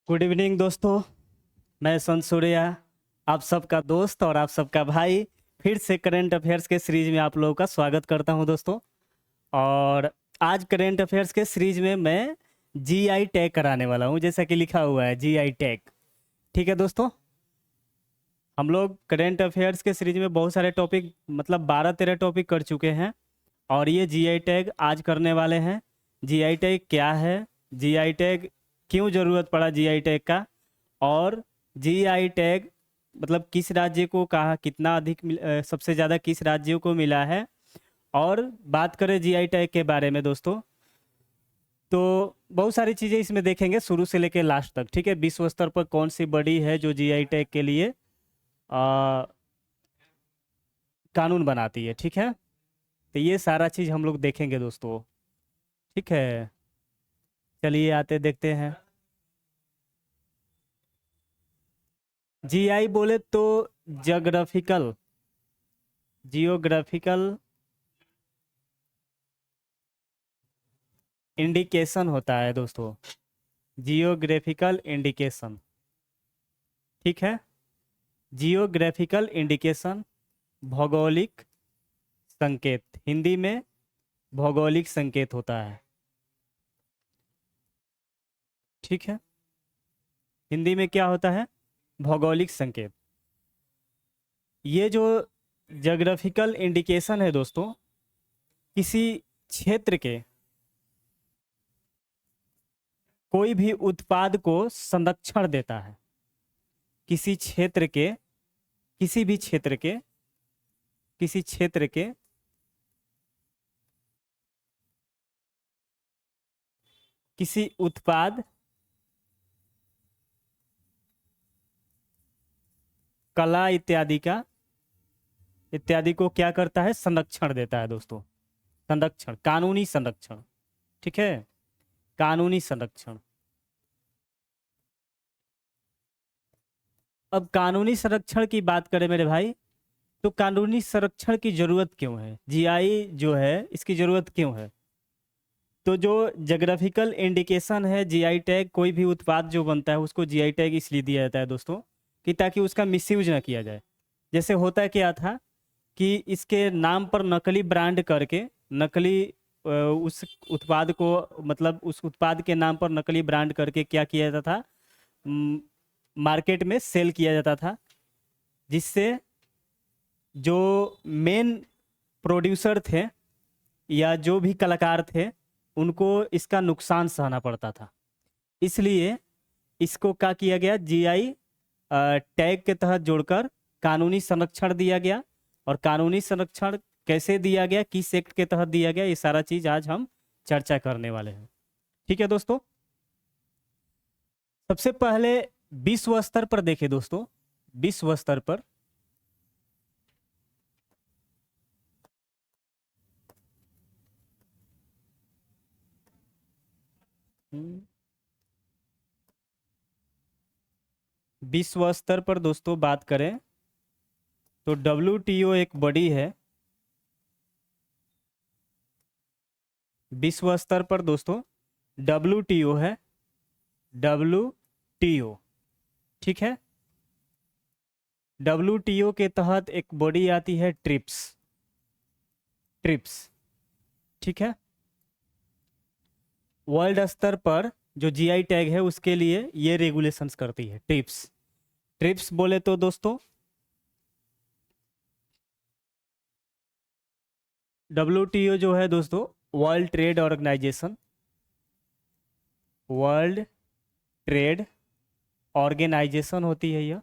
Good evening दोस्तों। मैं संत सूर्या, आप सबका दोस्त और आप सबका भाई, फिर से करंट अफेयर्स के सीरीज में आप लोगों का स्वागत करता हूं दोस्तों। और आज करंट अफेयर्स के सीरीज में मैं जीआई टैग कराने वाला हूं, जैसा कि लिखा हुआ है जीआई टैग। ठीक है दोस्तों, हम लोग करंट अफेयर्स के सीरीज में बहुत सारे टॉपिक मतलब 12-13 टॉपिक कर चुके हैं और ये जीआई टैग आज करने वाले हैं। जीआई टैग क्या है, जीआई टैग क्यों ज़रूरत पड़ा जीआई टैग का, और जीआई टैग मतलब किस राज्य को कहा कितना अधिक सबसे ज़्यादा किस राज्यों को मिला है। और बात करें जीआई टैग के बारे में दोस्तों, तो बहुत सारी चीज़ें इसमें देखेंगे शुरू से लेकर लास्ट तक। ठीक है, विश्व स्तर पर कौन सी बड़ी है जो जीआई टैग के लिए आ, कानून बनाती है। ठीक है, तो ये सारा चीज़ हम लोग देखेंगे दोस्तों। ठीक है, चलिए आते देखते हैं। जीआई बोले तो जोग्राफिकल जियोग्राफिकल इंडिकेशन होता है दोस्तों, जियोग्राफिकल इंडिकेशन। ठीक है, जियोग्राफिकल इंडिकेशन भौगोलिक संकेत, हिंदी में भौगोलिक संकेत होता है। ठीक है, हिंदी में क्या होता है, भौगोलिक संकेत। ये जो जोग्राफिकल इंडिकेशन है दोस्तों, किसी क्षेत्र के कोई भी उत्पाद को संरक्षण देता है। किसी क्षेत्र के किसी भी क्षेत्र के किसी क्षेत्र के किसी उत्पाद, कला इत्यादि को क्या करता है, संरक्षण देता है दोस्तों। संरक्षण, कानूनी संरक्षण। ठीक है, कानूनी संरक्षण। अब कानूनी संरक्षण की बात करें मेरे भाई, तो कानूनी संरक्षण की जरूरत क्यों है, जीआई जो है इसकी जरूरत क्यों है। तो जो जोग्राफिकल इंडिकेशन है, जीआई टैग, कोई भी उत्पाद जो बनता है उसको जीआई टैग इसलिए दिया जाता है दोस्तों कि ताकि उसका मिसयूज ना किया जाए। जैसे होता क्या था कि इसके नाम पर नकली ब्रांड करके नकली उस उत्पाद को मतलब उस उत्पाद के नाम पर नकली ब्रांड करके क्या किया जाता था, मार्केट में सेल किया जाता था, जिससे जो मेन प्रोड्यूसर थे या जो भी कलाकार थे उनको इसका नुकसान सहना पड़ता था। इसलिए इसको क्या किया गया, जीआई टैग के तहत जोड़कर कानूनी संरक्षण दिया गया। और कानूनी संरक्षण कैसे दिया गया, किस एक्ट के तहत दिया गया, ये सारा चीज आज हम चर्चा करने वाले हैं। ठीक है दोस्तों, सबसे पहले विश्व स्तर पर देखें दोस्तों। विश्व स्तर पर विश्व स्तर पर दोस्तों बात करें तो डब्ल्यूटीओ एक बॉडी है। विश्व स्तर पर दोस्तों डब्ल्यूटीओ है, डब्ल्यूटीओ। ठीक है, डब्ल्यूटीओ के तहत एक बॉडी आती है ट्रिप्स। ट्रिप्स, ठीक है। वर्ल्ड स्तर पर जो जीआई टैग है उसके लिए ये रेगुलेशंस करती है ट्रिप्स। ट्रिप्स बोले तो दोस्तों डब्ल्यूटीओ जो है दोस्तों World Trade Organization, World Trade Organization होती है यह।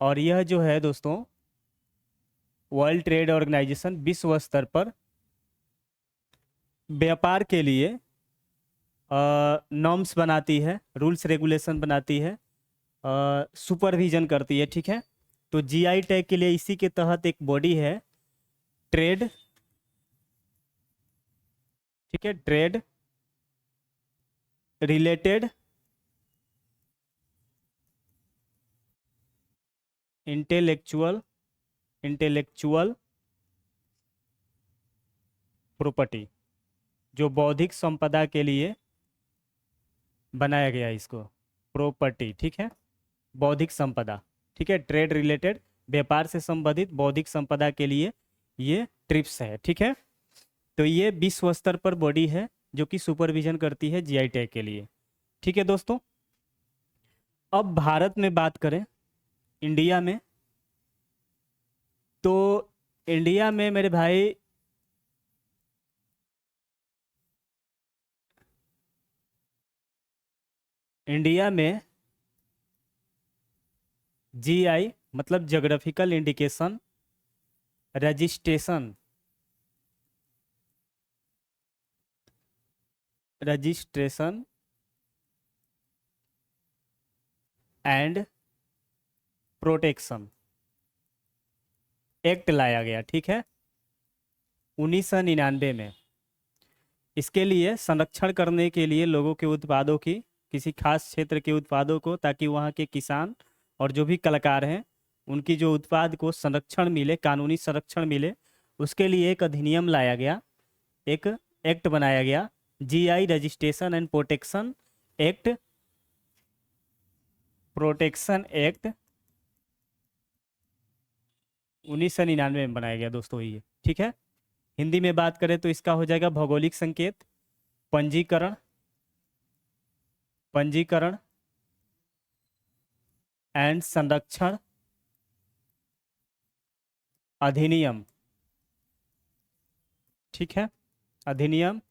और यह जो है दोस्तों वर्ल्ड ट्रेड ऑर्गेनाइजेशन विश्व स्तर पर व्यापार के लिए नॉर्म्स बनाती है, रूल्स रेगुलेशन बनाती है, सुपरविजन करती है। ठीक है, तो जीआई टैग के लिए इसी के तहत एक बॉडी है ट्रेड। ठीक है, ट्रेड रिलेटेड इंटेलेक्चुअल प्रॉपर्टी, जो बौद्धिक संपदा के लिए बनाया गया है इसको। प्रॉपर्टी, ठीक है, बौद्धिक संपदा, ठीक है, ट्रेड रिलेटेड, व्यापार से संबंधित बौद्धिक संपदा के लिए ये ट्रिप्स है, ठीक है। तो ये विश्व स्तर पर बॉडी है जो कि सुपरविजन करती है जीआई टैग के लिए, ठीक है दोस्तों। अब भारत में बात करें, इंडिया में, तो इंडिया में मेरे भाई इंडिया में जीआई मतलब geographical indication registration registration and protection act लाया गया, ठीक है, 1999 में। इसके लिए संरक्षण करने के लिए लोगों के उत्पादों की, किसी खास क्षेत्र के उत्पादों को, ताकि वहाँ के किसान और जो भी कलाकार हैं उनकी जो उत्पाद को संरक्षण मिले, कानूनी संरक्षण मिले, उसके लिए एक अधिनियम लाया गया, एक एक्ट बनाया गया, GI registration and protection act, protection act 1999 में बनाया गया दोस्तों ये, ठीक है। हिंदी में बात करें तो इसका हो जाएगा भौगोलिक संकेत, पंजीकरण, पंजीकरण एंड संरक्षण अधिनियम, ठीक है, अधिनियम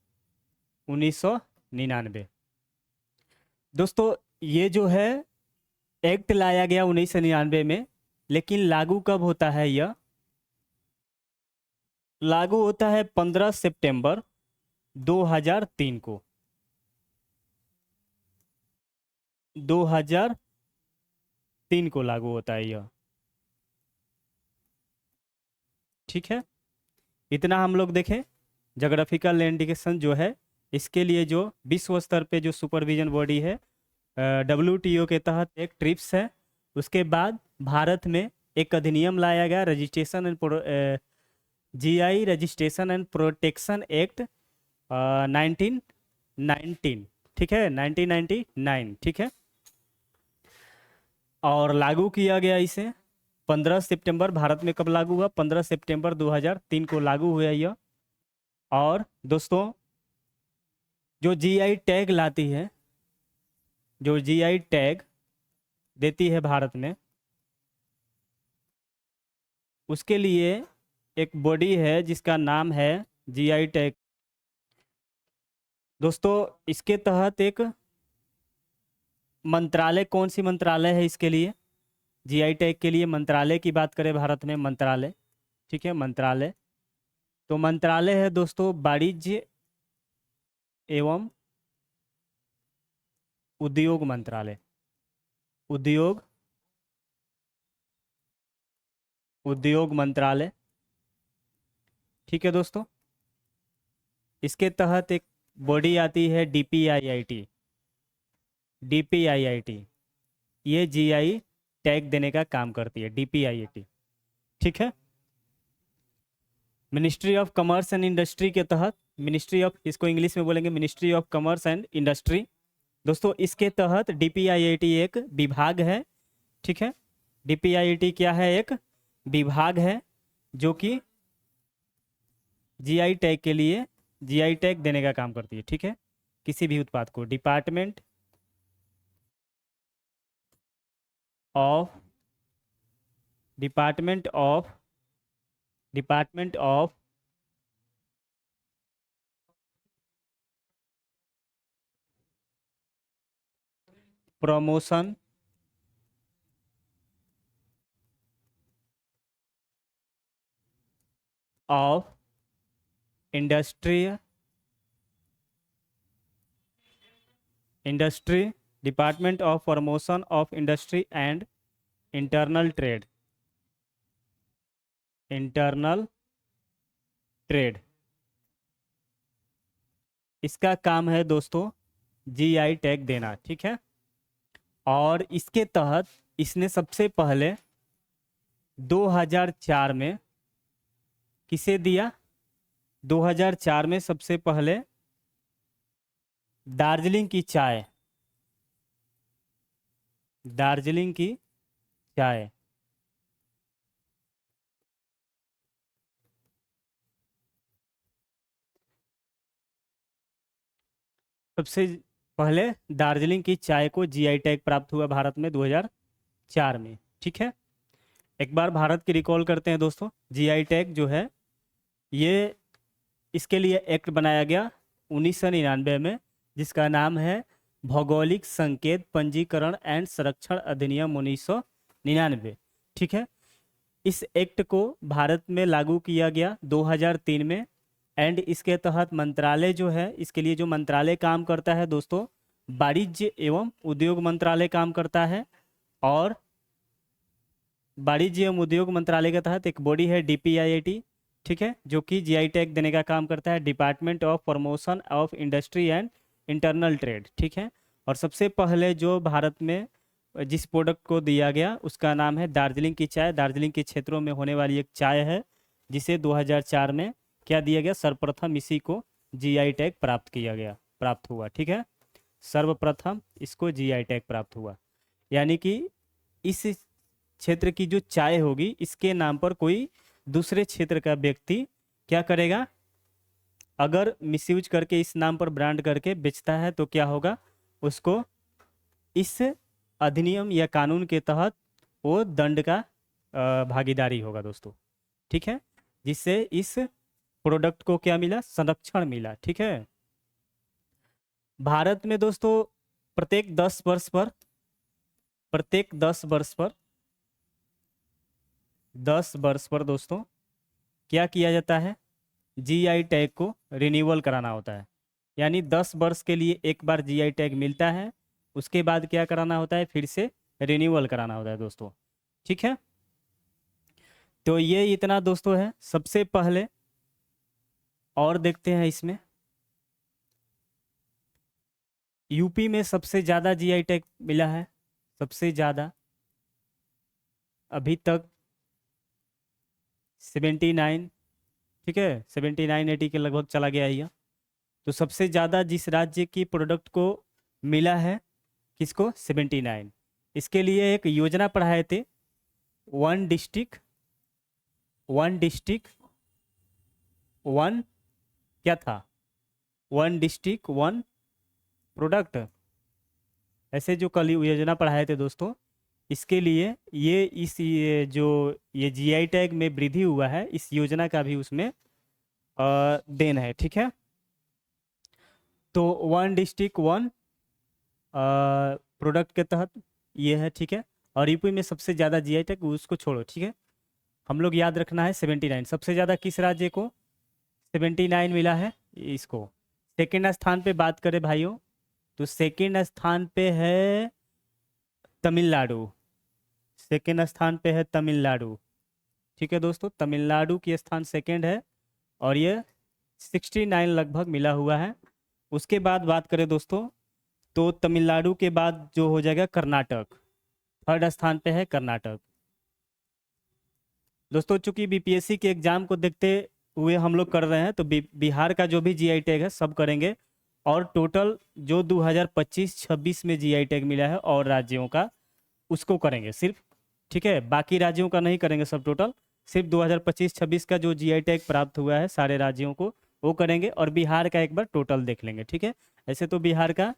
1999। दोस्तों ये जो है एक्ट लाया गया 1999 में, लेकिन लागू कब होता है? यह लागू होता है 15 सितंबर 2003 को, 2003 को लागू होता है यह, ठीक है। इतना हम लोग देखें। जोग्राफिकल इंडिकेशन जो है, इसके लिए जो विश्व स्तर पे जो सुपरविजन बॉडी है WTO के तहत एक ट्रिप्स है। उसके बाद भारत में एक अधिनियम लाया गया, registration and GI registration and protection act 1919, ठीक है, 1999, ठीक है, और लागू किया गया इसे 15 सितंबर। भारत में कब लागू हुआ? 15 सितंबर 2003 को लागू हुआ यह। और दोस्तों जो जीआई टैग लाती है, जो जीआई टैग देती है भारत में, उसके लिए एक बॉडी है जिसका नाम है जीआई टैग। दोस्तों इसके तहत एक मंत्रालय, कौन सी मंत्रालय है इसके लिए? जीआई टैग के लिए मंत्रालय की बात करें भारत में, मंत्रालय, ठीक है, मंत्रालय, तो मंत्रालय है दोस्तों वाणिज्य एवं उद्योग मंत्रालय, उद्योग मंत्रालय, ठीक है दोस्तों। इसके तहत एक बॉडी आती है DPIIT, DPIIT, ये जीआई टैग देने का काम करती है, DPIIT, ठीक है। Ministry of commerce and industry के तहत, मिनिस्ट्री ऑफ, इसको इंग्लिश में बोलेंगे ministry of commerce and industry. दोस्तों इसके तहत DPIIT एक विभाग है, ठीक है। DPIIT क्या है? एक विभाग है जो कि जीआई टैग के लिए, जीआई टैग देने का काम करती है, ठीक है, किसी भी उत्पाद को। Department of promotion of industry, department of promotion of industry and internal trade, इसका काम है दोस्तों जीआई टैग देना, ठीक है। और इसके तहत इसने सबसे पहले 2004 में किसे दिया? 2004 में सबसे पहले दार्जिलिंग की चाय, दार्जिलिंग की चाय। सबसे पहले दार्जिलिंग की चाय को जीआई टैग प्राप्त हुआ भारत में 2004 में। ठीक है, एक बार भारत की रिकॉल करते हैं दोस्तों। जीआई टैग जो है ये, इसके लिए एक्ट बनाया गया 1999 में, जिसका नाम है भौगोलिक संकेत पंजीकरण एंड संरक्षण अधिनियम 1999। ठीक है, इस एक्ट को भारत में लागू किया गया 2003 में। एंड इसके तहत मंत्रालय जो है, इसके लिए जो मंत्रालय काम करता है दोस्तों, वाणिज्य एवं उद्योग मंत्रालय काम करता है। और वाणिज्य एवं उद्योग मंत्रालय के तहत एक बॉडी है डीपीआईआईटी, ठीक है, जो कि जीआई टैग देने का काम करता है, department of promotion of industry and internal trade. ठीक है, और सबसे पहले जो भारत में जिस प्रोडक्ट को दिया गया उसका नाम है दार्जिलिंग की चाय। दार्जिलिंग के क्षेत्रों में होने वाली एक चाय है जिसे 2004 में क्या दिया गया, सर्वप्रथम इसी को जीआई टैग प्राप्त हुआ। ठीक है, सर्वप्रथम इसको जीआई टैग प्राप्त हुआ। यानी कि इस क्षेत्र की जो चाय होगी इसके नाम पर कोई दूसरे क्षेत्र का व्यक्ति क्या करेगा, अगर मिसयूज करके इस नाम पर ब्रांड करके बेचता है तो क्या होगा, उसको इस अधिनियम या कानून के तहत वो दंड का भागीदारी होगा दोस्तों। ठीक है, जिससे इस प्रोडक्ट को क्या मिला, संरक्षण मिला। ठीक है, भारत में दोस्तों प्रत्येक 10 वर्ष पर, प्रत्येक 10 वर्ष पर, 10 वर्ष पर दोस्तों क्या किया जाता है, जीआई टैग को रिन्यूअल कराना होता है। यानी 10 वर्ष के लिए एक बार जीआई टैग मिलता है, उसके बाद क्या कराना होता है, फिर से रिन्यूअल कराना होता है दोस्तों। ठीक है, तो ये इतना दोस्तों है सबसे पहले। और देखते हैं इसमें यूपी में सबसे ज़्यादा जीआई टैग मिला है, सबसे ज़्यादा अभी तक 79। ठीक है, 79-80 के लगभग चला गया है ये। तो सबसे ज़्यादा जिस राज्य की प्रोडक्ट को मिला है, किसको, 79। इसके लिए एक योजना पढ़ाए थे, one district, one district one, क्या था, वन डिस्ट्रिक्ट वन प्रोडक्ट, ऐसे जो कल योजना पढ़ाए थे दोस्तों। इसके लिए ये जो ये जीआई टैग में वृद्धि हुआ है, इस योजना का भी उसमें देन है। ठीक है, तो वन डिस्ट्रिक्ट वन प्रोडक्ट के तहत ये है। ठीक है, और यूपी में सबसे ज़्यादा जीआई टैग उसको छोड़ो। ठीक है, हम लोग याद रखना है 79 सबसे ज़्यादा किस राज्य को, 79 मिला है इसको। सेकेंड स्थान पे बात करें भाइयों, तो सेकेंड स्थान पे है तमिलनाडु। सेकेंड स्थान पे है तमिलनाडु। ठीक है दोस्तों, तमिलनाडु की स्थान सेकेंड है और ये 69 लगभग मिला हुआ है। उसके बाद बात करें दोस्तों, तो तमिलनाडु के बाद जो हो जाएगा कर्नाटक, थर्ड स्थान पे है कर्नाटक। दोस्तों चूंकि बीपीएससी के एग्जाम को देखते हुए हम लोग कर रहे हैं, तो बिहार का जो भी जीआई टैग है सब करेंगे। और टोटल जो 2025-26 में जीआई टैग मिला है और राज्यों का, उसको करेंगे सिर्फ। ठीक है, बाकी राज्यों का नहीं करेंगे सब टोटल, सिर्फ 2025-26 का जो जीआई टैग प्राप्त हुआ है सारे राज्यों को वो करेंगे, और बिहार का एक बार टोटल देख लेंगे। ठीक है, ऐसे तो बिहार का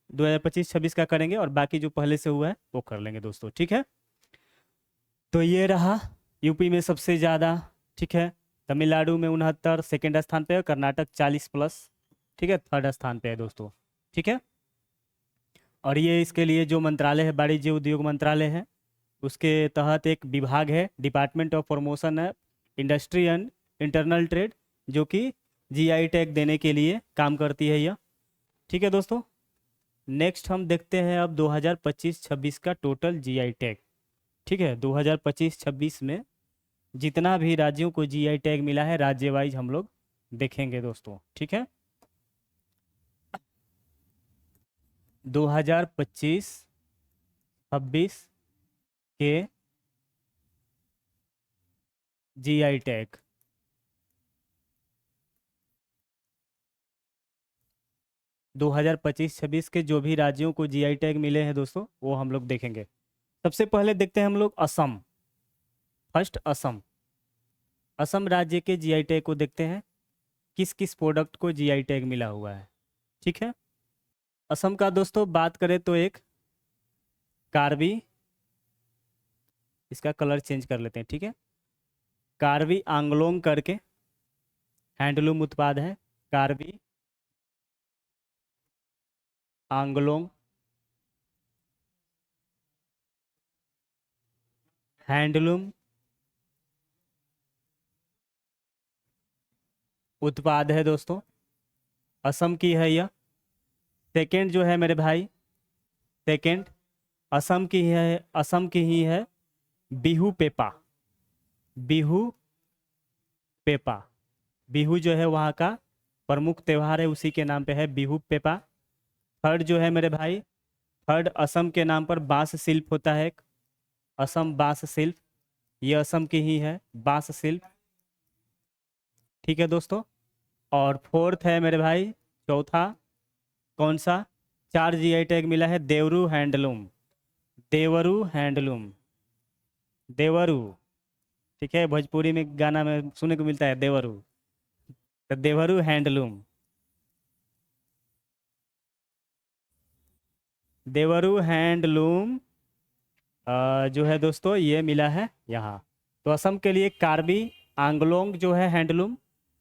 2025-26 का करेंगे और बाकी जो पहले से हुआ है वो कर लेंगे दोस्तों। ठीक है, तो ये रहा यूपी में सबसे ज़्यादा। ठीक है, तमिलनाडु में 69 सेकेंड स्थान पे है, कर्नाटक 40+, ठीक है, थर्ड स्थान पे है दोस्तों। ठीक है, और ये इसके लिए जो मंत्रालय है, वाणिज्य उद्योग मंत्रालय है, उसके तहत एक विभाग है डिपार्टमेंट ऑफ प्रमोशन है इंडस्ट्री एंड इंटरनल ट्रेड, जो कि जीआई टैग देने के लिए काम करती है यह। ठीक है दोस्तों, नेक्स्ट हम देखते हैं अब 2025-26 का टोटल जीआई टैग। ठीक है, 2025-26 में जितना भी राज्यों को जीआई टैग मिला है राज्य वाइज हम लोग देखेंगे दोस्तों। ठीक है, 2025-26 के जीआई टैग। 2025-26 के जो भी राज्यों को जीआई टैग मिले हैं दोस्तों, वो हम लोग देखेंगे। सबसे पहले देखते हैं हम लोग असम। फर्स्ट असम। असम राज्य के जीआई टैग को देखते हैं, किस किस प्रोडक्ट को जीआई टैग मिला हुआ है। ठीक है, असम का दोस्तों बात करें तो एक कार्बी, इसका कलर चेंज कर लेते हैं। ठीक है, कार्बी आंगलोंग करके हैंडलूम उत्पाद है। कार्बी आंगलोंग हैंडलूम उत्पाद है दोस्तों, असम की है यह। सेकेंड जो है मेरे भाई, सेकेंड असम की है, असम की ही है बिहू पेपा। बिहू पेपा, बिहू जो है वहाँ का प्रमुख त्यौहार है, उसी के नाम पे है बिहू पेपा। थर्ड जो है मेरे भाई, थर्ड असम के नाम पर बांस शिल्प होता है एक, असम बांस शिल्प, ये असम की ही है बांस शिल्प। ठीक है दोस्तों, और फोर्थ है मेरे भाई, चौथा कौन सा, 4 जीआई टैग मिला है देवरू हैंडलूम। देवरू हैंडलूम, देवरू। ठीक है, भोजपुरी में गाना में सुनने को मिलता है देवरू, तो देवरू हैंडलूम। देवरू हैंडलूम जो है दोस्तों ये मिला है यहाँ। तो असम के लिए कार्बी आंगलोंग जो है हैंडलूम,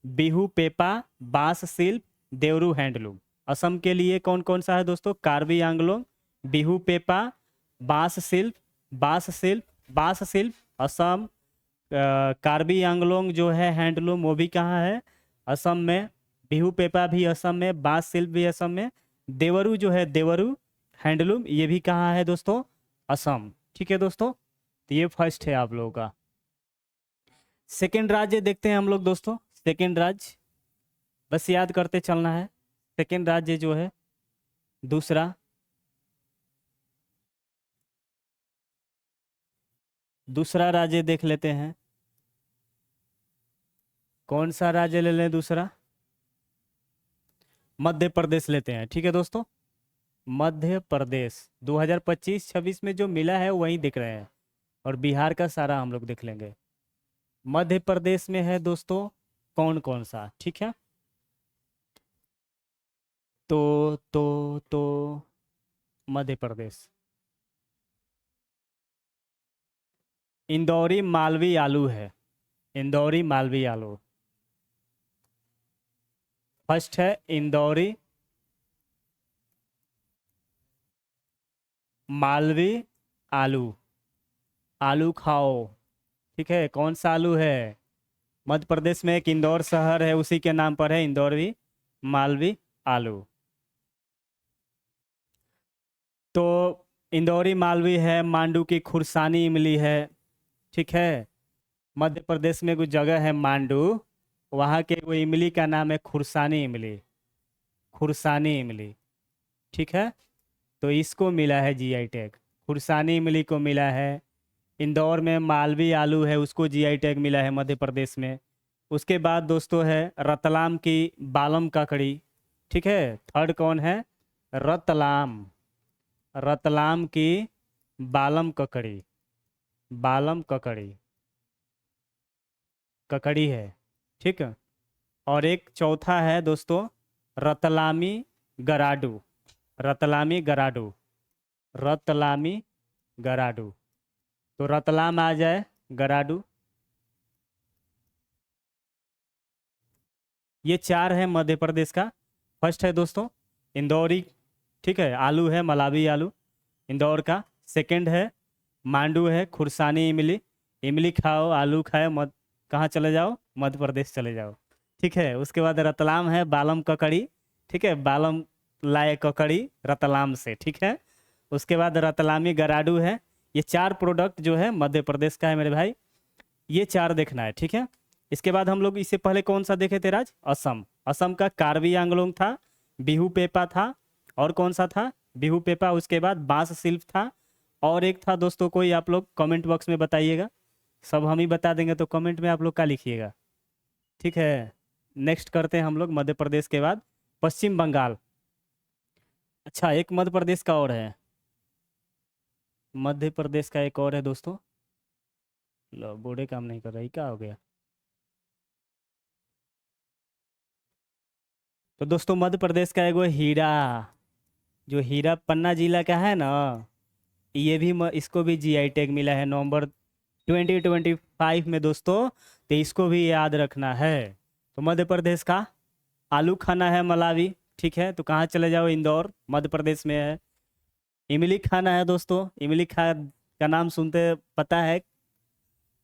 बिहू पेपा बांस शिल्प, देवरू हैंडलूम। असम के लिए कौन कौन सा है दोस्तों, कार्बी आंगलोंग, बिहू पेपा, बांस शिल्प, बांस शिल्प, बांस शिल्प असम। कार्बी आंगलोंग जो है हैंडलूम वो भी कहाँ है, असम में। बिहू पेपा भी असम में, बांस शिल्प भी असम में। देवरू जो है देवरू हैंडलूम, ये भी कहाँ है दोस्तों, असम। ठीक है दोस्तों, तो ये फर्स्ट है आप लोगों का। सेकेंड राज्य देखते हैं हम लोग दोस्तों, सेकेंड राज्य बस याद करते चलना है। सेकेंड राज्य जो है दूसरा, दूसरा राज्य देख लेते हैं, कौन सा राज्य ले लें दूसरा, मध्य प्रदेश लेते हैं। ठीक है दोस्तों, मध्य प्रदेश 2025-26 में जो मिला है वही देख रहे हैं, और बिहार का सारा हम लोग देख लेंगे। मध्य प्रदेश में है दोस्तों कौन कौन सा, ठीक है। तो मध्य प्रदेश, इंदौरी मालवी आलू है, इंदौरी मालवी आलू फर्स्ट है। इंदौरी मालवी आलू, आलू खाओ। ठीक है, कौन सा आलू है, मध्य प्रदेश में एक इंदौर शहर है उसी के नाम पर है इंदौरी मालवी आलू। तो इंदौरी मालवी है, मांडू की खुरसानी इमली है। ठीक है, मध्य प्रदेश में कुछ जगह है मांडू, वहाँ के वो इमली का नाम है खुरसानी इमली, खुरसानी इमली। ठीक है, तो इसको मिला है जीआई टैग, खुरसानी इमली को मिला है। इंदौर में मालवी आलू है, उसको जीआई टैग मिला है मध्य प्रदेश में। उसके बाद दोस्तों है रतलाम की बालम ककड़ी। ठीक है, थर्ड कौन है, रतलाम, रतलाम की बालम ककड़ी, बालम ककड़ी, ककड़ी है। ठीक है, और एक चौथा है दोस्तों रतलामी गराडू, रतलामी गराडू, रतलामी गराडू। तो रतलाम आ जाए, गराडू, ये 4 है मध्य प्रदेश का। फर्स्ट है दोस्तों इंदौरी, ठीक है, आलू है मलावी आलू इंदौर का। सेकंड है मांडू है खुरसानी इमली, इमली खाओ आलू खाओ, मत कहाँ चले जाओ, मध्य प्रदेश चले जाओ। ठीक है, उसके बाद रतलाम है बालम ककड़ी। ठीक है, बालम लाए ककड़ी रतलाम से। ठीक है, उसके बाद रतलामी गराडू है। ये 4 प्रोडक्ट जो है मध्य प्रदेश का है मेरे भाई, ये 4 देखना है। ठीक है, इसके बाद हम लोग इससे पहले कौन सा देखे थे राज, असम। असम का कार्बी आंगलोंग था, बिहू पेपा था, और कौन सा था, बिहू पेपा, उसके बाद बांस शिल्प था, और एक था दोस्तों कोई, आप लोग कमेंट बॉक्स में बताइएगा, सब हम ही बता देंगे तो कमेंट में आप लोग का लिखिएगा। ठीक है, नेक्स्ट करते हैं हम लोग मध्य प्रदेश के बाद पश्चिम बंगाल। अच्छा, एक मध्य प्रदेश का और है, मध्य प्रदेश का एक और है दोस्तों। लो, बोर्डे काम नहीं कर रही, क्या हो गया? तो दोस्तों मध्य प्रदेश का एगो हीरा, जो हीरा पन्ना जिला का है ना, ये भी इसको भी जीआई टैग मिला है नवंबर 2025 में दोस्तों। तो इसको भी याद रखना है। तो मध्य प्रदेश का आलू खाना है मलावी, ठीक है, तो कहाँ चले जाओ, इंदौर मध्य प्रदेश में है। इमली खाना है दोस्तों, इमली खा का नाम सुनते पता है,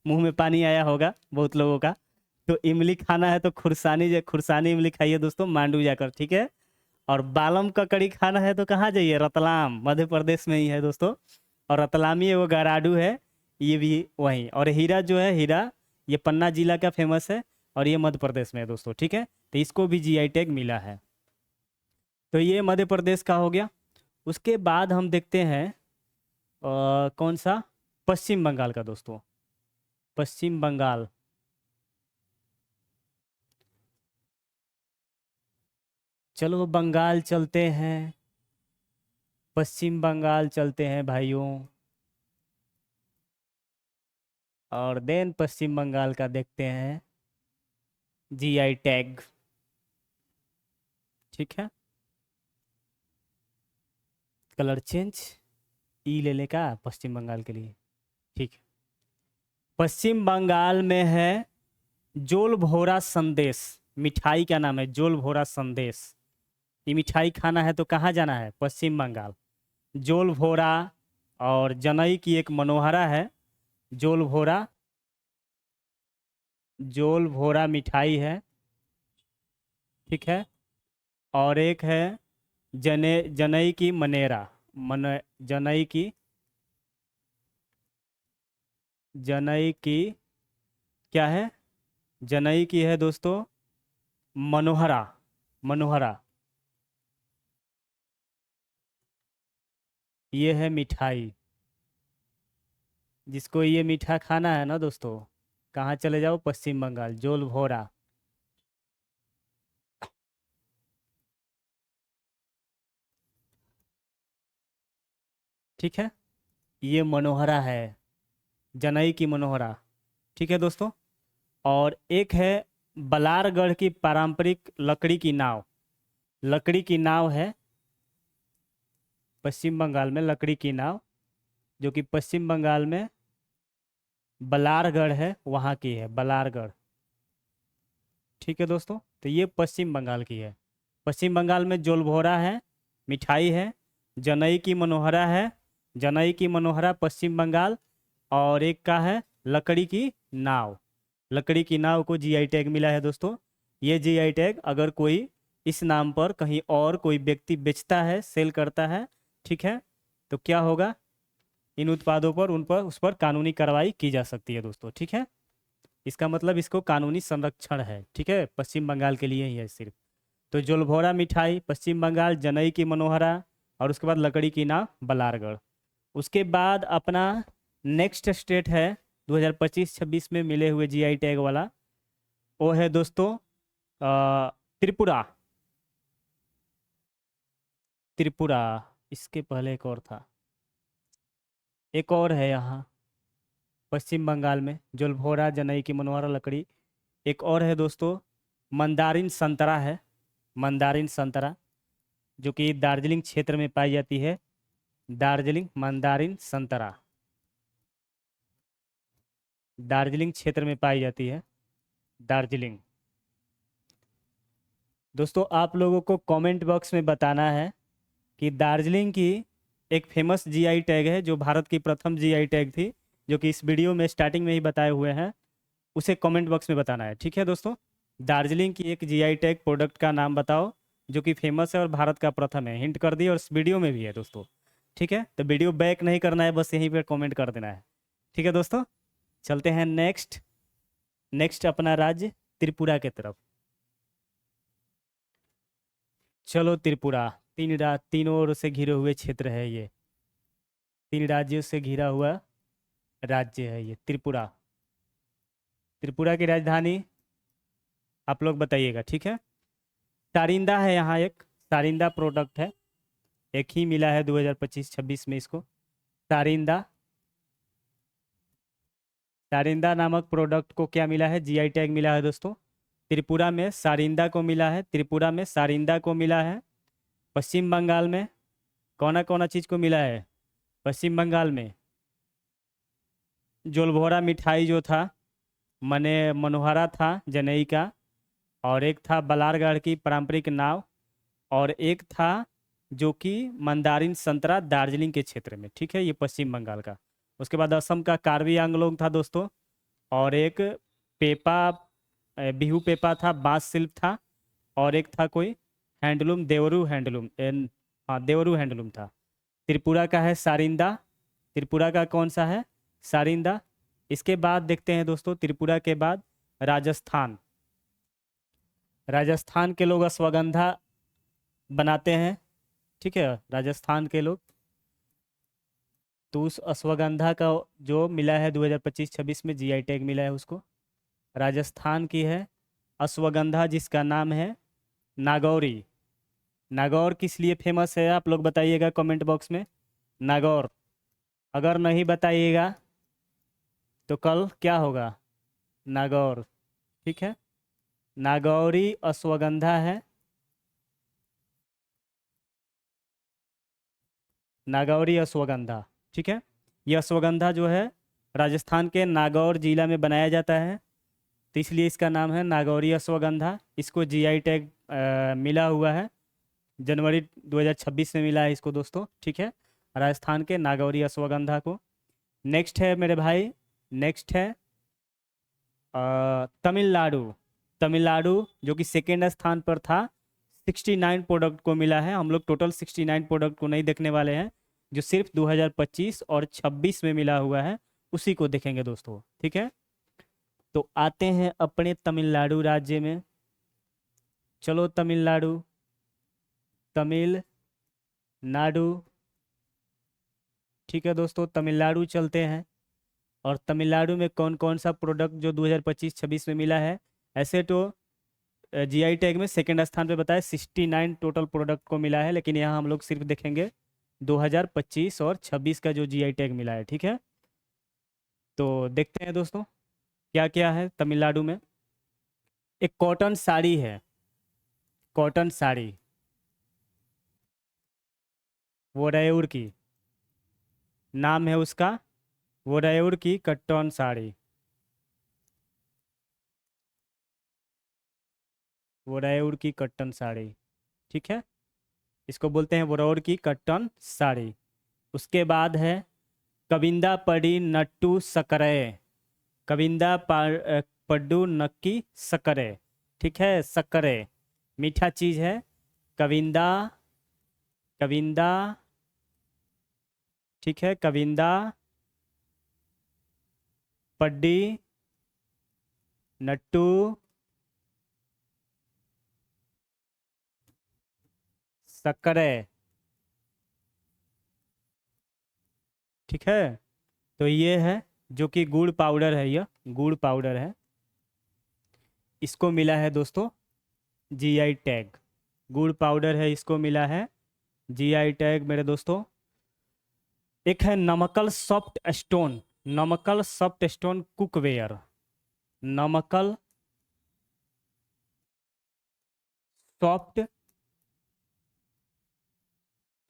मुंह में पानी आया होगा बहुत लोगों का। तो इमली खाना है तो खुरसानी इमली खाइए दोस्तों, मांडू जाकर, ठीक है। और बालम का कड़ी खाना है तो कहाँ जाइए, रतलाम मध्य प्रदेश में ही है दोस्तों। और रतलामी है वो, गराडू है, ये भी वहीं। और हीरा जो है, हीरा ये पन्ना जिला का फेमस है, और ये मध्य प्रदेश में है दोस्तों, ठीक है। तो इसको भी जीआई टैग मिला है। तो ये मध्य प्रदेश का हो गया। उसके बाद हम देखते हैं कौन सा, पश्चिम बंगाल का दोस्तों। पश्चिम बंगाल, चलो बंगाल चलते हैं, पश्चिम बंगाल चलते हैं भाइयों। और देन पश्चिम बंगाल का देखते हैं जीआई टैग, ठीक है। कलर चेंज, ई ले लेगा पश्चिम बंगाल के लिए, ठीक है। पश्चिम बंगाल में है जोल भोरा संदेश, मिठाई का नाम है जोल भोरा संदेश। ये मिठाई खाना है तो कहाँ जाना है, पश्चिम बंगाल। जोल भोरा, और जनई की एक मनोहरा है, जोल भोरा, जोल भोरा मिठाई है, ठीक है। और एक है जनई की मनेरा, मन जनई की, जनई की क्या है, जनई की है दोस्तों मनोहरा, मनोहरा, ये है मिठाई। जिसको ये मीठा खाना है ना दोस्तों, कहाँ चले जाओ, पश्चिम बंगाल, जोल भोरा, ठीक है। ये मनोहरा है, जनई की मनोहरा, ठीक है दोस्तों। और एक है बलारगढ़ की पारंपरिक लकड़ी की नाव, लकड़ी की नाव है पश्चिम बंगाल में, लकड़ी की नाव, जो कि पश्चिम बंगाल में बलारगढ़ है, वहाँ की है बलारगढ़, ठीक है दोस्तों। तो ये पश्चिम बंगाल की है। पश्चिम बंगाल में जोलभोरा है, मिठाई है। जनई की मनोहरा है, जनई की मनोहरा पश्चिम बंगाल। और एक का है लकड़ी की नाव, लकड़ी की नाव को जीआई टैग मिला है दोस्तों। ये जीआई टैग अगर कोई इस नाम पर कहीं और कोई व्यक्ति बेचता है, सेल करता है, ठीक है, तो क्या होगा, इन उत्पादों पर उन पर उस पर कानूनी कार्रवाई की जा सकती है दोस्तों, ठीक है। इसका मतलब इसको कानूनी संरक्षण है, ठीक है, पश्चिम बंगाल के लिए ही है सिर्फ। तो जोलभोरा मिठाई पश्चिम बंगाल, जनई की मनोहरा, और उसके बाद लकड़ी की नाव बलारगढ़। उसके बाद अपना नेक्स्ट स्टेट है 2025-26 में मिले हुए जीआई टैग वाला, वो है दोस्तों त्रिपुरा, त्रिपुरा। इसके पहले एक और था, एक और है यहाँ पश्चिम बंगाल में, जोलभोरा, जनई की मनोहरा, लकड़ी। एक और है दोस्तों, मंदारिन संतरा है, मंदारिन संतरा, जो कि दार्जिलिंग क्षेत्र में पाई जाती है। दार्जिलिंग मंदारिन संतरा, दार्जिलिंग क्षेत्र में पाई जाती है, दार्जिलिंग। दोस्तों आप लोगों को कमेंट बॉक्स में बताना है कि दार्जिलिंग की एक फेमस जीआई टैग है, जो भारत की प्रथम जीआई टैग थी, जो कि इस वीडियो में स्टार्टिंग में ही बताए हुए हैं, उसे कमेंट बॉक्स में बताना है, ठीक है दोस्तों। दार्जिलिंग की एक जीआई टैग प्रोडक्ट का नाम बताओ जो कि फेमस है और भारत का प्रथम है, हिंट कर दी और इस वीडियो में भी है दोस्तों, ठीक है। तो वीडियो बैक नहीं करना है, बस यहीं पर कमेंट कर देना है, ठीक है दोस्तों। चलते हैं नेक्स्ट, नेक्स्ट अपना राज्य त्रिपुरा के तरफ। चलो त्रिपुरा, तीनों ओर से घिरे हुए क्षेत्र है ये, तीन राज्यों से घिरा हुआ राज्य है ये त्रिपुरा। त्रिपुरा की राजधानी आप लोग बताइएगा, ठीक है। सारिंदा है यहाँ, एक सारिंदा प्रोडक्ट है, एक ही मिला है 2025-26 में इसको। सारिंदा, सारिंदा नामक प्रोडक्ट को क्या मिला है, जीआई टैग मिला है दोस्तों। त्रिपुरा में सारिंदा को मिला है, त्रिपुरा में सारिंदा को मिला है। पश्चिम बंगाल में कौन कौन चीज़ को मिला है, पश्चिम बंगाल में जोलभोरा मिठाई जो था, मने मनोहरा था जनई का, और एक था बलारगढ़ की पारंपरिक नाव, और एक था जो कि मंदारिन संतरा दार्जिलिंग के क्षेत्र में, ठीक है, ये पश्चिम बंगाल का। उसके बाद असम का कार्बी आंगलोंग था दोस्तों, और एक पेपा बिहू पेपा था, बांस शिल्प था, और एक था कोई हैंडलूम, देवरू हैंडलूम हाँ देवरू हैंडलूम था। त्रिपुरा का है सारिंदा, त्रिपुरा का कौन सा है, सारिंदा। इसके बाद देखते हैं दोस्तों, त्रिपुरा के बाद राजस्थान, राजस्थान के लोग अश्वगंधा बनाते हैं, ठीक है, राजस्थान के लोग। तो उस अश्वगंधा का जो मिला है 2025-26 में जीआई टैग मिला है उसको, राजस्थान की है अश्वगंधा, जिसका नाम है नागौरी। नागौर किस लिए फेमस है आप लोग बताइएगा कमेंट बॉक्स में, नागौर। अगर नहीं बताइएगा तो कल क्या होगा, नागौर, ठीक है। नागौरी अश्वगंधा है, नागौरी अश्वगंधा, ठीक है। ये अश्वगंधा जो है राजस्थान के नागौर जिला में बनाया जाता है, तो इसलिए इसका नाम है नागौरी अश्वगंधा। इसको जीआई टैग मिला हुआ है, जनवरी 2026 में मिला है इसको दोस्तों, ठीक है, राजस्थान के नागौरी अश्वगंधा को। नेक्स्ट है मेरे भाई, नेक्स्ट है तमिलनाडु। तमिलनाडु जो कि सेकेंड स्थान पर था, 69 प्रोडक्ट को मिला है। हम लोग टोटल 69 प्रोडक्ट को नहीं देखने वाले हैं, जो सिर्फ 2025 और 26 में मिला हुआ है उसी को देखेंगे दोस्तों, ठीक है। तो आते हैं अपने तमिलनाडु राज्य में, चलो तमिलनाडु, तमिलनाडु, ठीक है दोस्तों, तमिलनाडु चलते हैं। और तमिलनाडु में कौन कौन सा प्रोडक्ट जो 2025-26 में मिला है, ऐसे तो जीआई टैग में सेकेंड स्थान पे बताया 69 टोटल प्रोडक्ट को मिला है, लेकिन यहाँ हम लोग सिर्फ देखेंगे 2025 और 26 का जो जीआई टैग मिला है, ठीक है। तो देखते हैं दोस्तों क्या क्या है तमिलनाडु में। एक कॉटन साड़ी है, कॉटन साड़ी वोडायूर की, नाम है उसका वोडायूर की कट्टन साड़ी, वोडायूर की कट्टन साड़ी, ठीक है, इसको बोलते हैं वोडायूर की कट्टन साड़ी। उसके बाद है कविंदा पड़ी नट्टू सकरे, कविंदा पड्डू नक्की सकरे, ठीक है, सकरे मीठा चीज़ है, कविंदा, कविंदा, ठीक है, कविंदा पड्डी नट्टू सकरे, ठीक है। तो ये है जो कि गुड़ पाउडर है, यह गुड़ पाउडर है, इसको मिला है दोस्तों जीआई टैग, गुड़ पाउडर है, इसको मिला है जीआई टैग मेरे दोस्तों। एक है Namakkal soft stone, Namakkal soft stone cookware, Namakkal soft,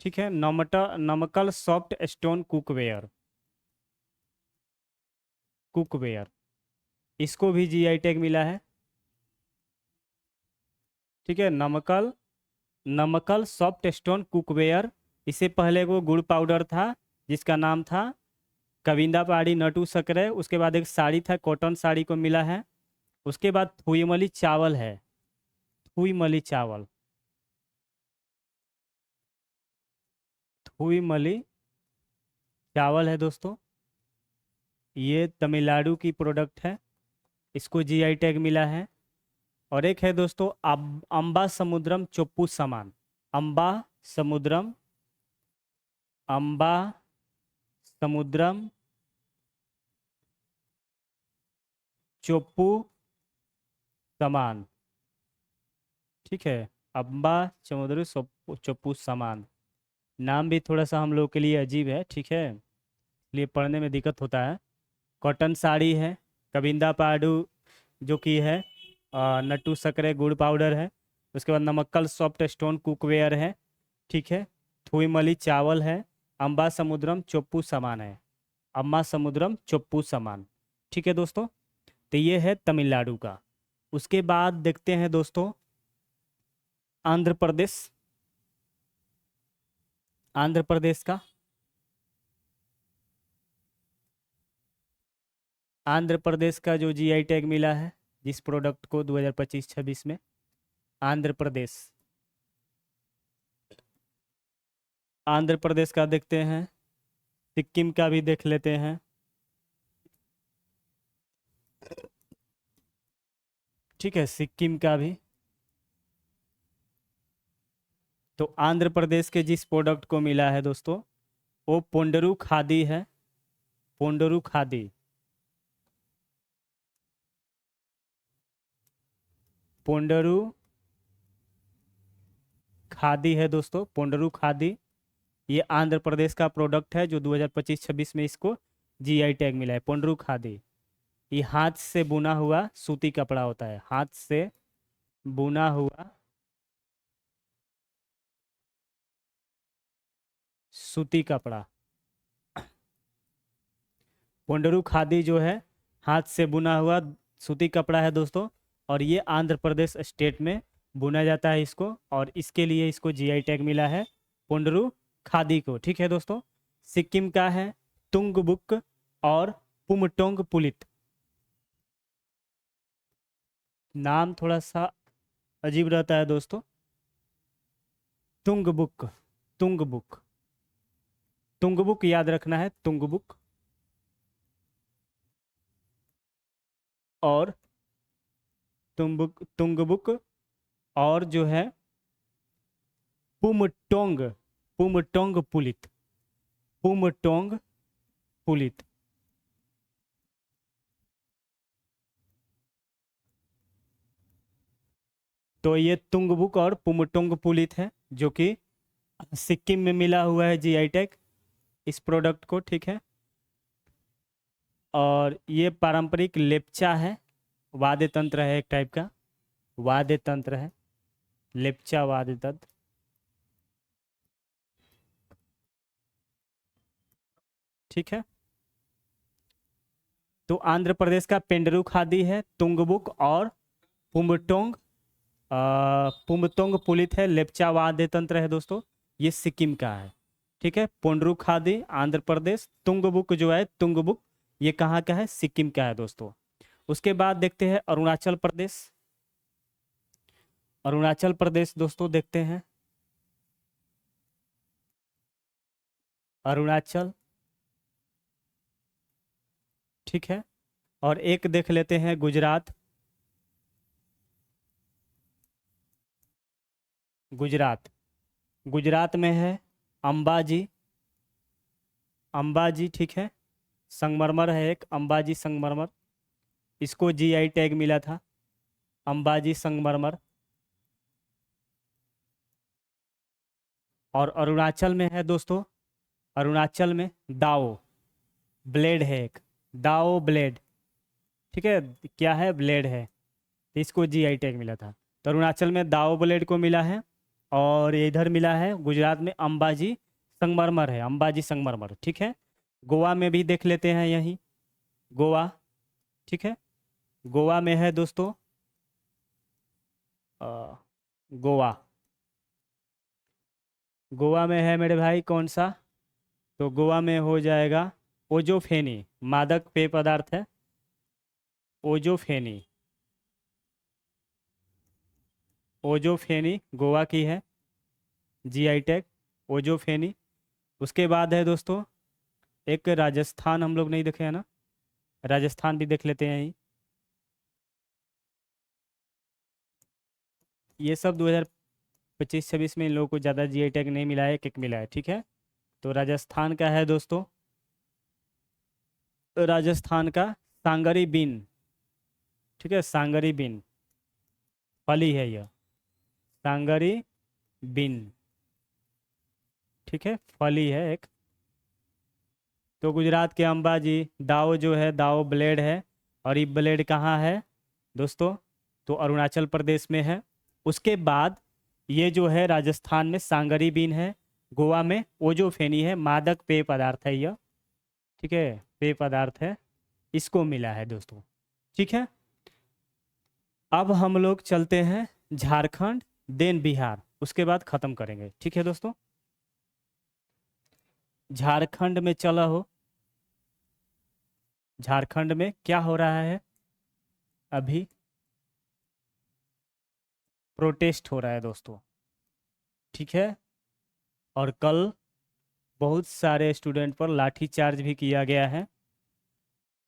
ठीक है, Namakkal soft stone cookware, cookware, इसको भी जीआई टैग मिला है, ठीक है। Namakkal, Namakkal soft stone cookware. इससे पहले वो गुड़ पाउडर था जिसका नाम था कविंदा पहाड़ी नटू सकरे। उसके बाद एक साड़ी था, कॉटन साड़ी को मिला है। उसके बाद थुईमली चावल है, थुईमली चावल, थुईमली चावल है दोस्तों, ये तमिलनाडु की प्रोडक्ट है, इसको जीआई टैग मिला है। और एक है दोस्तों अम्बा समुद्रम चोप्पू सामान, अम्बा समुद्रम, अम्बा समुद्रम चोप्पू सामान, ठीक है, अम्बा समुद्र चोप्पू सामान, नाम भी थोड़ा सा हम लोग के लिए अजीब है, ठीक है, इसलिए पढ़ने में दिक्कत होता है। कॉटन साड़ी है, कविंदा पाडू जो कि है, नट्टू सक्रे गुड़ पाउडर है। उसके बाद नमक्कल सॉफ्ट स्टोन कुकवेयर है, ठीक है। थुईमली चावल है। अम्बा समुद्रम चोप्पू सामान है, अम्मा समुद्रम चोप्पू सामान, ठीक है दोस्तों। तो ये है तमिलनाडु का। उसके बाद देखते हैं दोस्तों आंध्र प्रदेश। आंध्र प्रदेश का, आंध्र प्रदेश का जो जीआई टैग मिला है जिस प्रोडक्ट को 2025-26 में, आंध्र प्रदेश, आंध्र प्रदेश का देखते हैं। सिक्किम का भी देख लेते हैं। ठीक है, सिक्किम का भी। तो आंध्र प्रदेश के जिस प्रोडक्ट को मिला है दोस्तों वो पोंडरू खादी है, पोंडरू खादी, पोंडरू खादी है दोस्तों, पोंडरू खादी। ये आंध्र प्रदेश का प्रोडक्ट है जो 2025-26 में इसको जीआई टैग मिला है, पोंडरू खादी। ये हाथ से बुना हुआ सूती कपड़ा होता है, हाथ से बुना हुआ सूती कपड़ा। पोंडरू खादी जो है हाथ से बुना हुआ सूती कपड़ा है दोस्तों, और ये आंध्र प्रदेश स्टेट में बुना जाता है इसको, और इसके लिए इसको जीआई टैग मिला है पोंडरू खादी को, ठीक है दोस्तों। सिक्किम का है तुंगबुक और पुमटोंग पुलित। नाम थोड़ा सा अजीब रहता है दोस्तों। तुंगबुक, तुंगबुक, तुंगबुक याद रखना है, तुंगबुक। और तुंगबुक, तुंगबुक, और जो है पुमटोंग, पुमटोंग पुलित, पुमटोंग पुलित। तो ये तुंगबुक और पुमटोंग पुलित है जो कि सिक्किम में मिला हुआ है जीआई टैग इस प्रोडक्ट को, ठीक है। और ये पारंपरिक लेप्चा है, वाद्य तंत्र है एक टाइप का, वाद्य तंत्र है, लेप्चा वाद्य तंत्र, ठीक है। तो आंध्र प्रदेश का पेंडरू खादी है, तुंगबुक और पुमटोंग, पुमतोंग पुलित है, लेप्चा वाद्य तंत्र है दोस्तों। ये सिक्किम का है, ठीक है। पोंडरू खादी आंध्र प्रदेश, तुंगबुक जो है तुंगबुक ये कहाँ का है, सिक्किम का है दोस्तों। उसके बाद देखते हैं अरुणाचल प्रदेश। अरुणाचल प्रदेश दोस्तों देखते हैं, अरुणाचल, ठीक है। और एक देख लेते हैं गुजरात। गुजरात, गुजरात में है अंबाजी, अंबाजी, ठीक है। संगमरमर है एक, अंबाजी संगमरमर, इसको जीआई टैग मिला था, अंबाजी संगमरमर। और अरुणाचल में है दोस्तों, अरुणाचल में दाओ ब्लेड है एक, दाओ ब्लेड, ठीक है। क्या है, ब्लेड है, तो इसको जीआई टैग मिला था। तो अरुणाचल में दाओ ब्लेड को मिला है, और इधर मिला है गुजरात में अंबाजी संगमरमर है, अंबाजी संगमरमर, ठीक है। गोवा में भी देख लेते हैं यहीं, गोवा, ठीक है। गोवा में है दोस्तों अ, गोवा, गोवा में है मेरे भाई कौन सा, तो गोवा में हो जाएगा ओजोफेनी, मादक पेय पदार्थ है, ओजोफेनी, ओजोफेनी गोवा की है जीआई टैग, ओजोफेनी। उसके बाद है दोस्तों एक राजस्थान, हम लोग नहीं देखे हैं ना, राजस्थान भी देख लेते हैं यहीं। ये सब 2025-26 में इन लोगों को ज़्यादा जीआई टैग नहीं मिला है, एक एक मिला है, ठीक है। तो राजस्थान का है दोस्तों, राजस्थान का सांगरी बीन, ठीक है, सांगरी बीन, फली है यह, सांगरी बीन, ठीक है, फल ही है एक। तो गुजरात के अंबाजी, दाओ जो है, दाओ ब्लेड है। और ये ब्लेड कहाँ है दोस्तों? तो अरुणाचल प्रदेश में है। उसके बाद ये जो है राजस्थान में सांगरी बीन है। गोवा में ओजोफेनी है, मादक पेय पदार्थ है यह। ठीक है, पेय पदार्थ है, इसको मिला है दोस्तों। ठीक है, अब हम लोग चलते हैं झारखंड, देन बिहार, उसके बाद खत्म करेंगे। ठीक है दोस्तों, झारखंड में चला हो। झारखंड में क्या हो रहा है? अभी प्रोटेस्ट हो रहा है दोस्तों। ठीक है, और कल बहुत सारे स्टूडेंट पर लाठीचार्ज भी किया गया है।